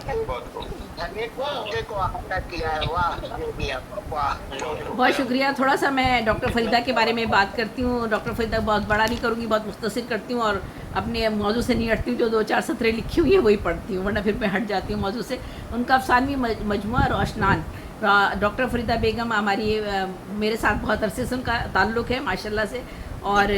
को आपने किया है, वाह ये भी वाह। बहुत शुक्रिया। थोड़ा सा मैं डॉक्टर फरीदा के बारे में बात करती हूँ। डॉक्टर फरीदा बहुत बड़ा नहीं करूँगी, बहुत मुख्तसर करती हूँ और अपने मौजू से नहीं हटती हूँ। जो 2-4 सतरें लिखी हुई है वही पढ़ती हूँ, वरना फिर मैं हट जाती हूँ मौजू से। उनका अफसानवी मजमुआ रोशनान, डॉक्टर फरीदा बेगम हमारी मेरे साथ बहुत अरसे से उनका ताल्लुक़ है माशाल्लाह से, और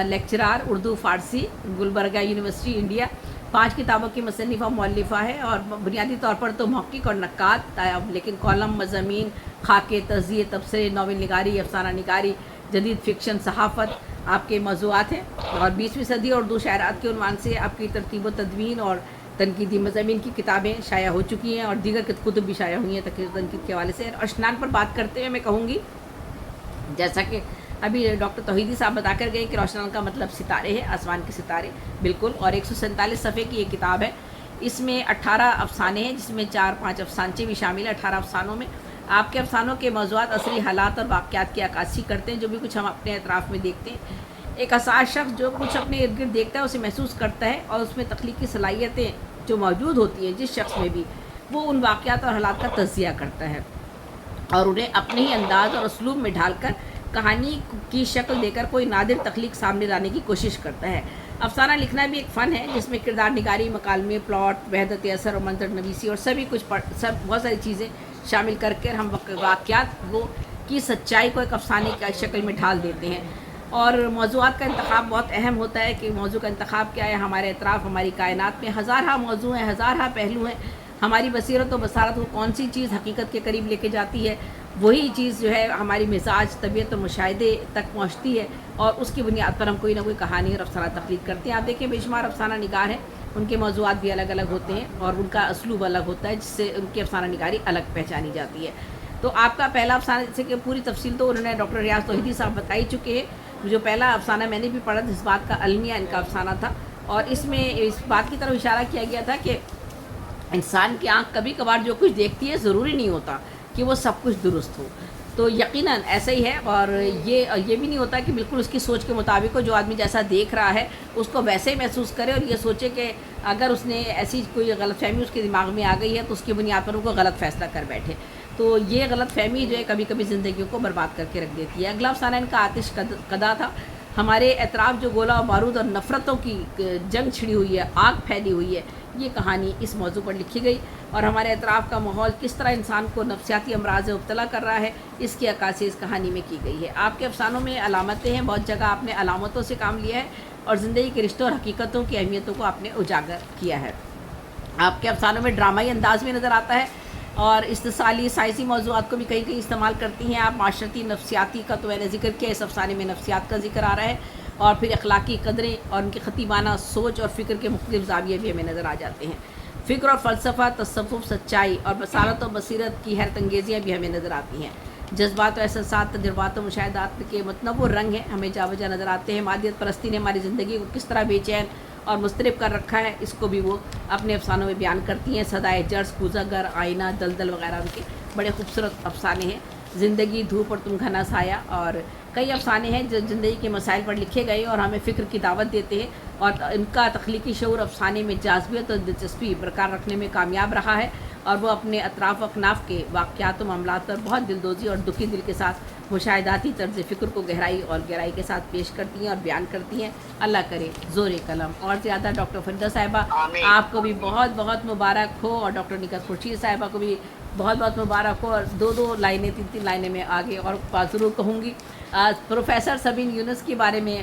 लेक्चरार उर्दू फ़ारसी गुलबर्गा यूनिवर्सिटी इंडिया। 5 किताबों की मुसन्निफ़ा मौल्लिफ़ा है और बुनियादी तौर पर तो महक़्क़िक़ और नक्काद, लेकिन कॉलम, मज़ामीन, खाके, तज़िये, तबसरे, नावल निगारी, अफ़साना निगारी, जदीद फ़िक्शन, सहाफ़त आपके मौज़ूआत हैं। और 20वीं सदी और उर्दू शायरात के उन्वान से आपकी तरतीब व तदवीन और तनकीदी मज़ामीन की किताबें शाया हो चुकी हैं और दीगर कुतुब भी शाया हुई हैं तनकीद के हवाले से। रोशनान पर बात करते हुए मैं कहूँगी, जैसा कि अभी डॉक्टर तौहीदी साहब बता कर गए कि रोशनान का मतलब सितारे है, आसमान के सितारे, बिल्कुल। और 147 सफ़े की ये किताब है। इसमें 18 अफसाने हैं, जिसमें 4-5 अफसानचे भी शामिल हैं। 18 अफसानों में आपके अफसानों के मौज़ूआत असली हालात और वाक़यात की अक्कासी करते हैं, जो भी कुछ हम अपने अतराफ़ में देखते हैं। एक हसास शख्स जो कुछ अपने इर्द गिर्द देखता है उसे महसूस करता है, और उसमें तख्लीकी सलाहियतें जो मौजूद होती हैं जिस शख्स में भी, वो उन वाक़यात और हालात का तज़किया करता है और उन्हें अपने ही अंदाज़ और उसलूब में ढालकर कहानी की शक्ल देकर कोई नादिर तख्लीक सामने लाने की कोशिश करता है। अफसाना लिखना भी एक फ़न है, जिसमें किरदार निगारी, मकालमे, प्लॉट, वहदत असर और मंजर नवीसी और सभी कुछ सब बहुत सारी चीज़ें शामिल करके हम वाक़यात को की सच्चाई को एक अफसाने की शक्ल में ढाल देते हैं। और मौज़ूआत का इंतखाब बहुत अहम होता है कि मौजू का इंतखाब क्या है। हमारे अतराफ़, हमारी कायनात में हज़ारहा मौजू हैं, हज़ारहा पहलू हैं। हमारी बसीरत और बसारत को कौन सी चीज़ हकीकत के करीब लेके जाती है, वही चीज़ जो है हमारी मिजाज, तबीयत और मुशाहिदे तक पहुँचती है, और उसकी बुनियाद पर हम कोई ना कोई कहानी और अफसाना तख्लीक करते हैं। आप देखिए बेशुमार अफसाना निगार हैं, उनके मौज़ूआत भी अलग अलग होते हैं और उनका असलूब अलग होता है, जिससे उनकी अफसाना निगारी अलग पहचानी जाती है। तो आपका पहला अफसाना, जैसे कि पूरी तफसील तो उन्होंने डॉक्टर रियाज तौहीदी साहब बता ही चुके हैं। जो पहला अफसाना मैंने भी पढ़ा, इस बात का अलमिया इनका अफसाना था, और इसमें इस बात की तरफ इशारा किया गया था कि इंसान की आँख कभी कभार जो कुछ देखती है, ज़रूरी नहीं होता कि वो सब कुछ दुरुस्त हो। तो यकीनन ऐसा ही है, और ये भी नहीं होता कि बिल्कुल उसकी सोच के मुताबिक हो। जो आदमी जैसा देख रहा है उसको वैसे ही महसूस करे, और ये सोचे कि अगर उसने ऐसी कोई गलतफहमी उसके दिमाग में आ गई है तो उसकी बुनियाद पर उनको गलत फ़ैसला कर बैठे। तो ये गलतफहमी जो है कभी कभी ज़िंदगी को बर्बाद करके रख देती है। अगला अफसाना इनका आतिश कदा था। हमारे एतराफ़ जो गोला बारूद और नफ़रतों की जंग छिड़ी हुई है, आग फैली हुई है, ये कहानी इस मौजू पर लिखी गई, और हमारे एतराफ़ का माहौल किस तरह इंसान को नफसियाती अमराज से मुब्तला कर रहा है, इसकी अक्कासी इस कहानी में की गई है। आपके अफसानों में अलामतें हैं, बहुत जगह आपने अलामतों से काम लिया है और ज़िंदगी के रिश्तों और हकीकतों की अहमियतों को आपने उजागर किया है। आपके अफसानों में ड्रामाई अंदाज में नज़र आता है, और इस्तिसाली साइंसी मौज़ूआत को भी कहीं कहीं इस्तेमाल करती हैं आप। माशरती नफसियाती का तो मैंने ज़िक्र किया, इस अफसाने में नफसियात का जिक्र आ रहा है, और फिर अखलाकी कदरें और उनकी खतीबाना सोच और फ़िक्र के मुख्तलिफ़ ज़ाविये भी हमें नज़र आ जाते हैं। फ़िक्र और फ़लसफ़ा, तसव्वुफ़, सच्चाई और बसारत और बसीरत की हैरत अंगेज़ियाँ भी हमें नज़र आती हैं। जज्बात और एहसासात, तजुर्बात और मुशाहिदात के मतनव्वुर रंग हैं हमें जावजा नज़र आते हैं। मादियत परस्ती ने हमारी ज़िंदगी को किस तरह बेचैन और मुस्तरब कर रखा है, इसको भी वो अपने अफसानों में बयान करती हैं। सदाए जर्स, कूज़ागर, आईना, दलदल वगैरह उनके बड़े खूबसूरत अफसाने हैं। ज़िंदगी, धूप और तुम घना साया, और कई अफसाने हैं जो ज़िंदगी के मसाइल पर लिखे गए और हमें फ़िक्र की दावत देते हैं, और इनका तख्लीकी शऊर अफसाने में जाज़बियत और दिलचस्पी बरकरार रखने में कामयाब रहा है, और वो अपने अतराफ़ अकनाफ़ के वाक़यात और मामलात पर बहुत दिलदोज़ी और दुखी दिल के साथ मुशाहिदाती तर्ज़ फ़िक्र को गहराई के साथ पेश करती हैं और बयान करती हैं। अल्लाह करे ज़ोर कलम और ज़्यादा। डॉक्टर फरीदा साहिबा, आपको भी बहुत बहुत मुबारक हो, और डॉक्टर निकत खुर्शीद साहिबा को भी बहुत बहुत मुबारक हो, और 2-2 लाइनें, 3-3 लाइनें में आगे और बात ज़रूर कहूँगी। प्रोफेसर सबीन यूनुस के बारे में